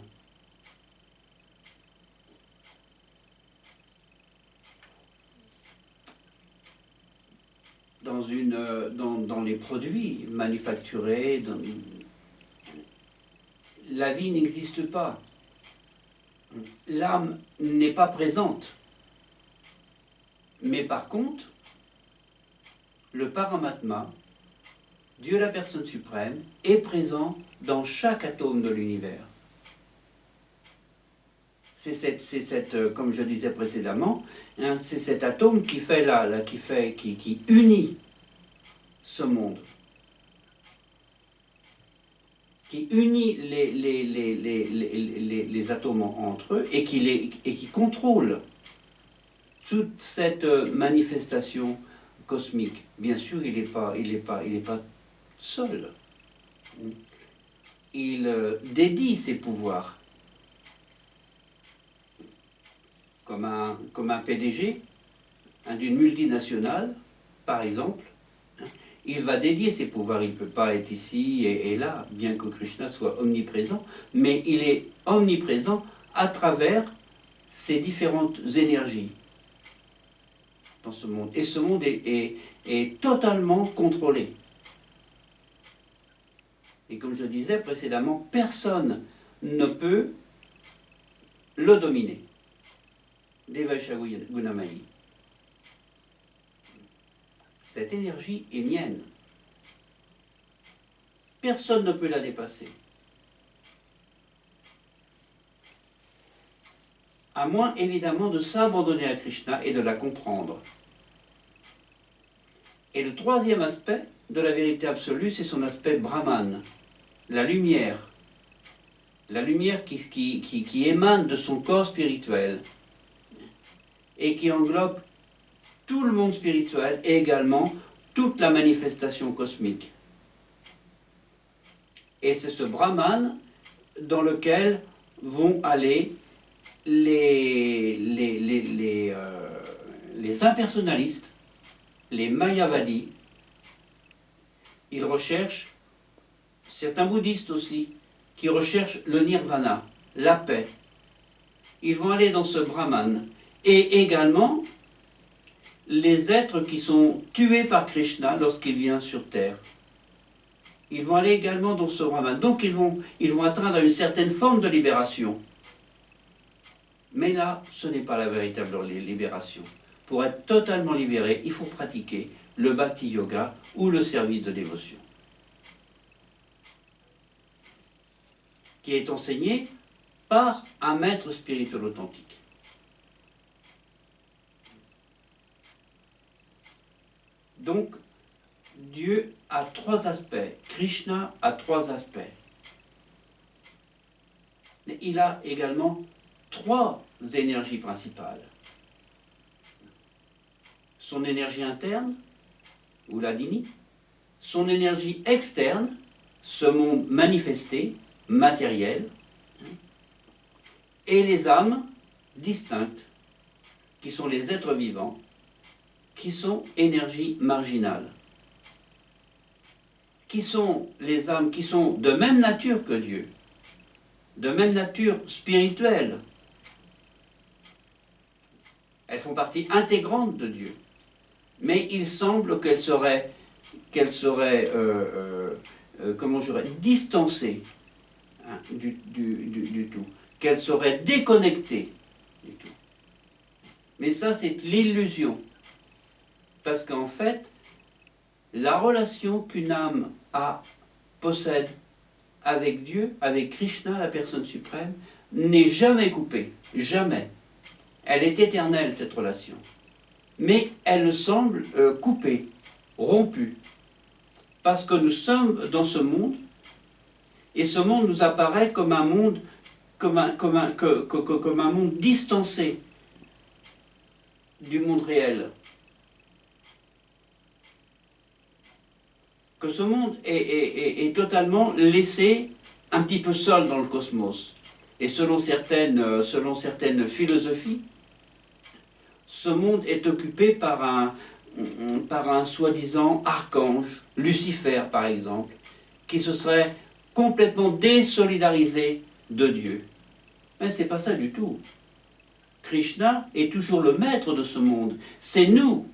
[SPEAKER 3] Dans les produits manufacturés, la vie n'existe pas. L'âme n'est pas présente. Mais par contre, le Paramatma, Dieu la personne suprême, est présent dans chaque atome de l'univers. comme je disais précédemment, hein, c'est cet atome qui fait qui unit ce monde, qui unit les atomes entre eux et qui contrôle toute cette manifestation cosmique. Bien sûr, il n'est pas seul. Il dédie ses pouvoirs. Comme un PDG d'une multinationale, par exemple, il va dédier ses pouvoirs. Il ne peut pas être ici et là, bien que Krishna soit omniprésent, mais il est omniprésent à travers ces différentes énergies dans ce monde. Et ce monde est totalement contrôlé. Et comme je disais précédemment, personne ne peut le dominer. Devasha Gunamai. Cette énergie est mienne. Personne ne peut la dépasser. À moins évidemment de s'abandonner à Krishna et de la comprendre. Et le troisième aspect de la vérité absolue, c'est son aspect brahman, la lumière. La lumière qui émane de son corps spirituel et qui englobe tout le monde spirituel et également toute la manifestation cosmique. Et c'est ce Brahman dans lequel vont aller les impersonnalistes, les Mayavadis. Ils recherchent, certains bouddhistes aussi, qui recherchent le nirvana, la paix. Ils vont aller dans ce Brahman. Et également les êtres qui sont tués par Krishna lorsqu'il vient sur terre. Ils vont aller également dans ce Brahman. Donc ils vont atteindre une certaine forme de libération. Mais là, ce n'est pas la véritable libération. Pour être totalement libéré, il faut pratiquer le bhakti yoga ou le service de dévotion, qui est enseigné par un maître spirituel authentique. Donc, Dieu a trois aspects. Krishna a trois aspects. Mais il a également trois énergies principales. Son énergie interne, ou l'adini, son énergie externe, ce monde manifesté, matériel, et les âmes distinctes, qui sont les êtres vivants, qui sont énergie marginale, qui sont les âmes qui sont de même nature que Dieu, de même nature spirituelle. Elles font partie intégrante de Dieu, mais il semble qu'elles seraient comment je dirais, distancées du tout, qu'elles seraient déconnectées du tout. Mais ça, c'est l'illusion. Parce qu'en fait, la relation qu'une âme possède avec Dieu, avec Krishna, la personne suprême, n'est jamais coupée. Jamais. Elle est éternelle, cette relation. Mais elle semble coupée, rompue. Parce que nous sommes dans ce monde, et ce monde nous apparaît comme un monde, comme un monde distancé du monde réel. Que ce monde est totalement laissé un petit peu seul dans le cosmos. Et selon certaines philosophies, ce monde est occupé par un soi-disant archange, Lucifer par exemple, qui se serait complètement désolidarisé de Dieu. Mais ce n'est pas ça du tout. Krishna est toujours le maître de ce monde. C'est nous,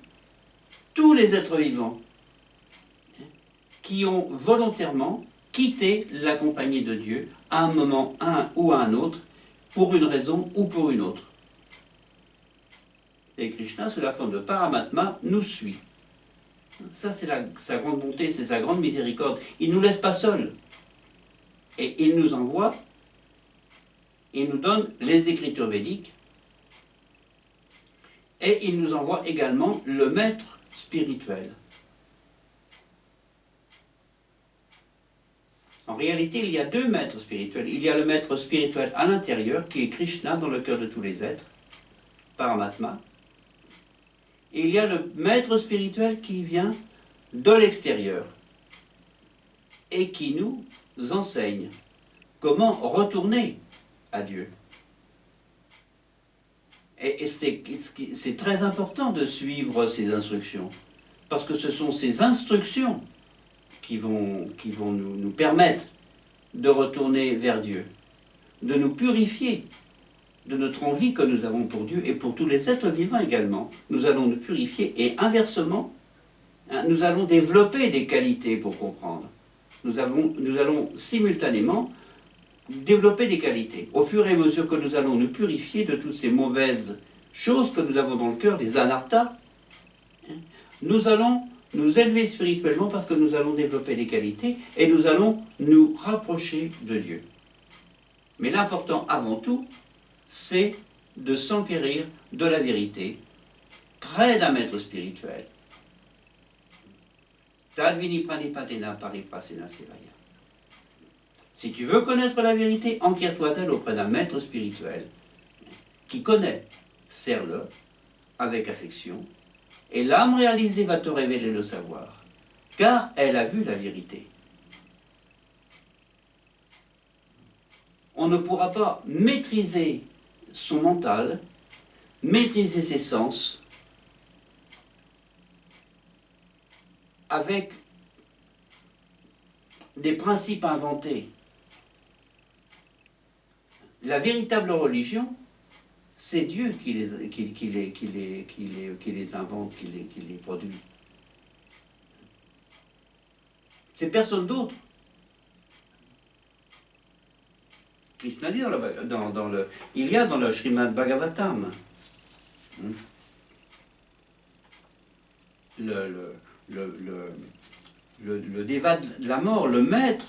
[SPEAKER 3] tous les êtres vivants, qui ont volontairement quitté la compagnie de Dieu à un moment, ou à un autre, pour une raison ou pour une autre. Et Krishna, sous la forme de Paramatma, nous suit. Ça, c'est sa grande bonté, c'est sa grande miséricorde. Il ne nous laisse pas seuls. Et il nous envoie il nous donne les écritures védiques et il nous envoie également le maître spirituel. En réalité, il y a deux maîtres spirituels. Il y a le maître spirituel à l'intérieur, qui est Krishna dans le cœur de tous les êtres, Paramatma. Et il y a le maître spirituel qui vient de l'extérieur et qui nous enseigne comment retourner à Dieu. Et c'est très important de suivre ces instructions, parce que ce sont ces instructions qui vont nous permettre de retourner vers Dieu, de nous purifier de notre envie que nous avons pour Dieu et pour tous les êtres vivants également. Nous allons nous purifier et inversement, nous allons développer des qualités pour comprendre. Nous allons simultanément développer des qualités. Au fur et à mesure que nous allons nous purifier de toutes ces mauvaises choses que nous avons dans le cœur, les anarthas, nous allons nous élever spirituellement parce que nous allons développer des qualités et nous allons nous rapprocher de Dieu. Mais l'important avant tout, c'est de s'enquérir de la vérité près d'un maître spirituel. Tadvini pranipatena pariprasena sevaya. Si tu veux connaître la vérité, enquiers-toi d'elle auprès d'un maître spirituel qui connaît, sers-le avec affection, et l'âme réalisée va te révéler le savoir, car elle a vu la vérité. On ne pourra pas maîtriser son mental, maîtriser ses sens, avec des principes inventés. La véritable religion, c'est Dieu qui les invente, qui les produit. C'est personne d'autre. Krishna dit il y a dans le Srimad Bhagavatam le déva de la mort, le maître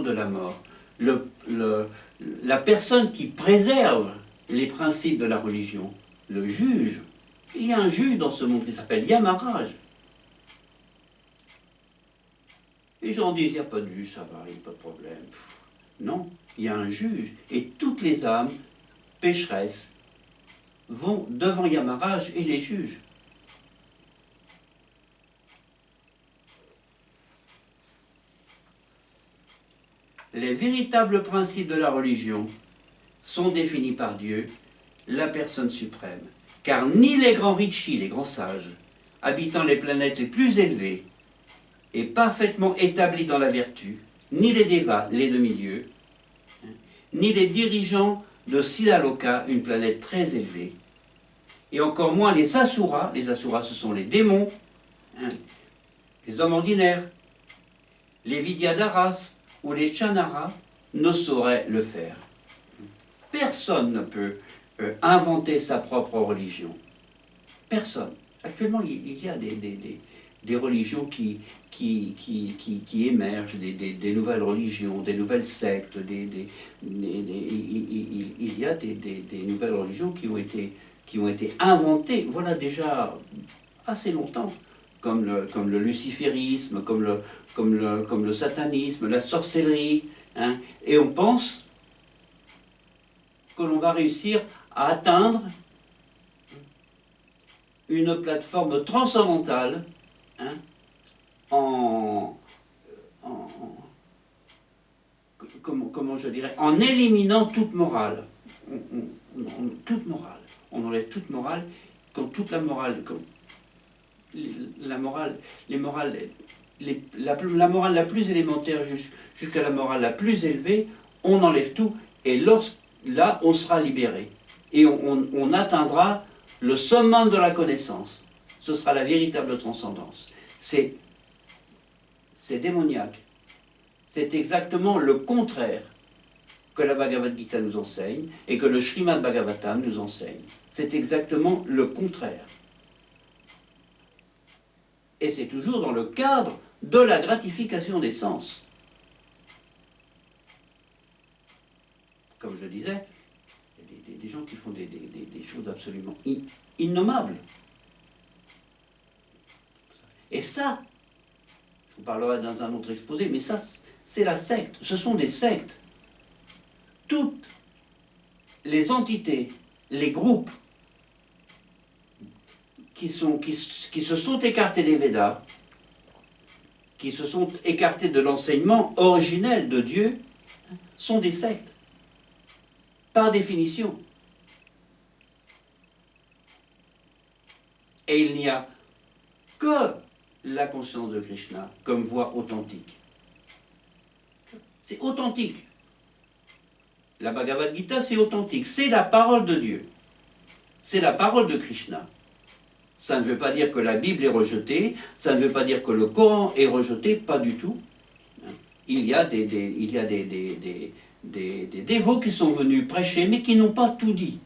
[SPEAKER 3] de la mort, la personne qui préserve les principes de la religion, le juge. Il y a un juge dans ce monde qui s'appelle Yamaraj. Les gens disent, il n'y a pas de juge, ça va, il n'y a pas de problème. Non, il y a un juge. Et toutes les âmes pécheresses vont devant Yamaraj et les jugent. Les véritables principes de la religion sont définis par Dieu, la personne suprême. Car ni les grands rishis, les grands sages, habitant les planètes les plus élevées et parfaitement établis dans la vertu, ni les devas, les demi-dieux, ni les dirigeants de Siddhaloka, une planète très élevée, et encore moins les asuras ce sont les démons, les hommes ordinaires, les vidyadharas ou les chanaras ne sauraient le faire. Personne ne peut inventer sa propre religion. Personne. Actuellement, il y a des religions qui émergent, des nouvelles religions, des nouvelles sectes, il y a des nouvelles religions qui ont été inventées, voilà déjà assez longtemps, comme le luciférisme, comme le satanisme, la sorcellerie, et on pense que l'on va réussir à atteindre une plateforme transcendantale comment je dirais, en éliminant toute morale. Toute morale. On enlève toute morale, quand toute la morale, la morale la plus élémentaire jusqu'à la morale la plus élevée, on enlève tout, et là, on sera libéré. Et on atteindra le summum de la connaissance. Ce sera la véritable transcendance. C'est démoniaque. C'est exactement le contraire que la Bhagavad Gita nous enseigne et que le Srimad Bhagavatam nous enseigne. C'est exactement le contraire. Et c'est toujours dans le cadre de la gratification des sens. comme je disais, il y a des gens qui font des choses absolument innommables. Et ça, je vous parlerai dans un autre exposé, mais ça, c'est la secte. Ce sont des sectes. Toutes les entités, les groupes qui se sont écartés des Védas, qui se sont écartés de l'enseignement originel de Dieu, sont des sectes, par définition. Et il n'y a que la conscience de Krishna comme voie authentique. C'est authentique. La Bhagavad Gita, c'est authentique. C'est la parole de Dieu. C'est la parole de Krishna. Ça ne veut pas dire que la Bible est rejetée, ça ne veut pas dire que le Coran est rejeté, pas du tout. Il y a des dévots qui sont venus prêcher, mais qui n'ont pas tout dit.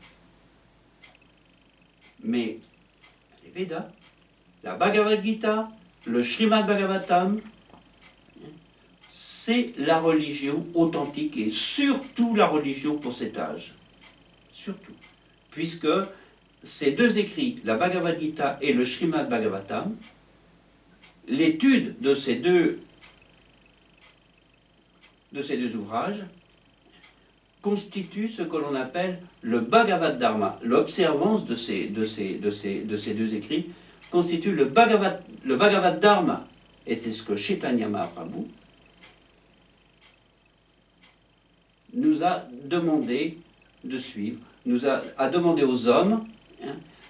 [SPEAKER 3] Mais les Védas, la Bhagavad Gita, le Srimad Bhagavatam, c'est la religion authentique et surtout la religion pour cet âge. Surtout. Puisque ces deux écrits, la Bhagavad Gita et le Srimad Bhagavatam, l'étude de ces deux ouvrages constitue ce que l'on appelle le Bhagavad Dharma. L'observance de ces deux écrits constitue le Bhagavad Dharma. Et c'est ce que Chaitanya Mahaprabhu nous a demandé de suivre, a demandé aux hommes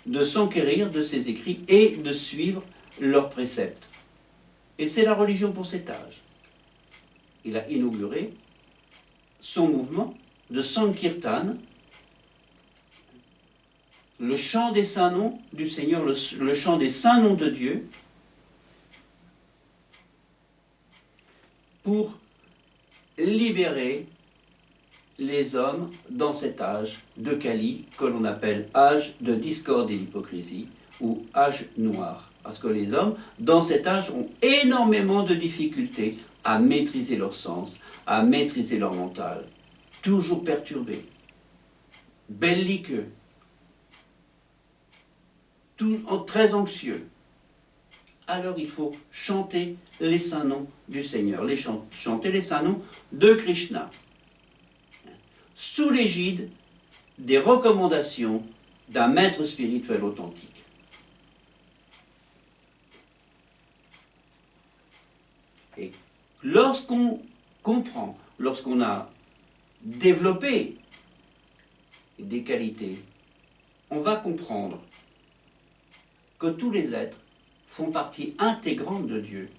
[SPEAKER 3] de s'enquérir de ces écrits et de suivre leurs préceptes. Et c'est la religion pour cet âge. Il a inauguré son mouvement de Sankirtan, le chant des saints noms du Seigneur, le chant des saints noms de Dieu, pour libérer les hommes dans cet âge de Kali, que l'on appelle âge de discorde et d'hypocrisie, ou âge noir. Parce que les hommes, dans cet âge, ont énormément de difficultés à maîtriser leur sens, à maîtriser leur mental, toujours perturbés, belliqueux, très anxieux. Alors il faut chanter les saints noms du Seigneur, chanter les saints noms de Krishna, sous l'égide des recommandations d'un maître spirituel authentique. Et lorsqu'on comprend, lorsqu'on a développé des qualités, on va comprendre que tous les êtres font partie intégrante de Dieu.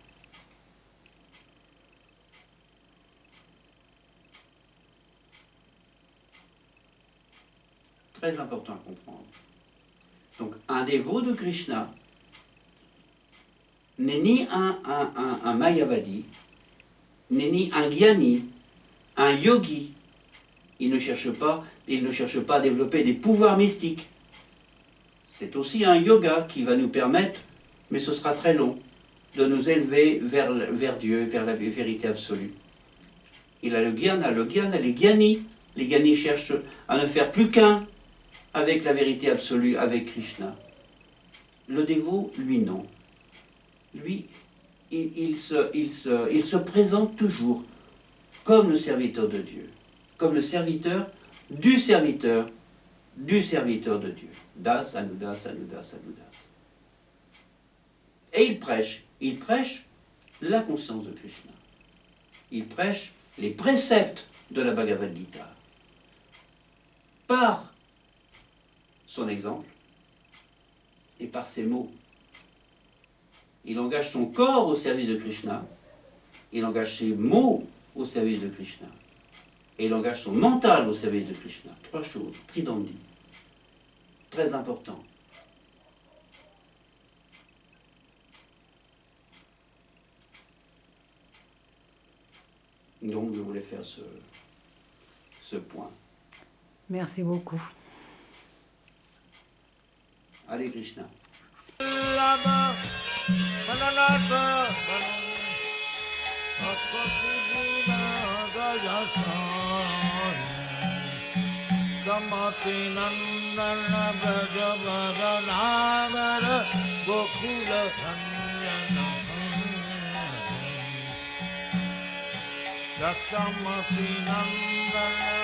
[SPEAKER 3] Très important à comprendre. Donc, un dévot de Krishna n'est ni un Mayavadi, n'est ni un Gyani, un yogi. Il ne cherche pas à développer des pouvoirs mystiques. C'est aussi un yoga qui va nous permettre, mais ce sera très long, de nous élever vers Dieu, vers la vérité absolue. Il a le gyana, les gyanis. Les gyanis cherchent à ne faire plus qu'un avec la vérité absolue, avec Krishna. Le dévot, lui, non. Lui, il se présente toujours comme le serviteur de Dieu, comme le serviteur du serviteur de Dieu. Das, anudas, anudas, anudas. Et il prêche la conscience de Krishna. Il prêche les préceptes de la Bhagavad Gita. Par son exemple et par ses mots. Il engage son corps au service de Krishna, il engage ses mots au service de Krishna, et il engage son mental au service de Krishna. Trois choses, tridandi, très important. Donc je voulais faire ce point.
[SPEAKER 2] Merci beaucoup.
[SPEAKER 3] Allez Krishna.
[SPEAKER 1] Lama Mananata Bhakti Guna Gajasana Yashamati Nandana Brajavara Nagara Gokula Nandana Yashamati Nandana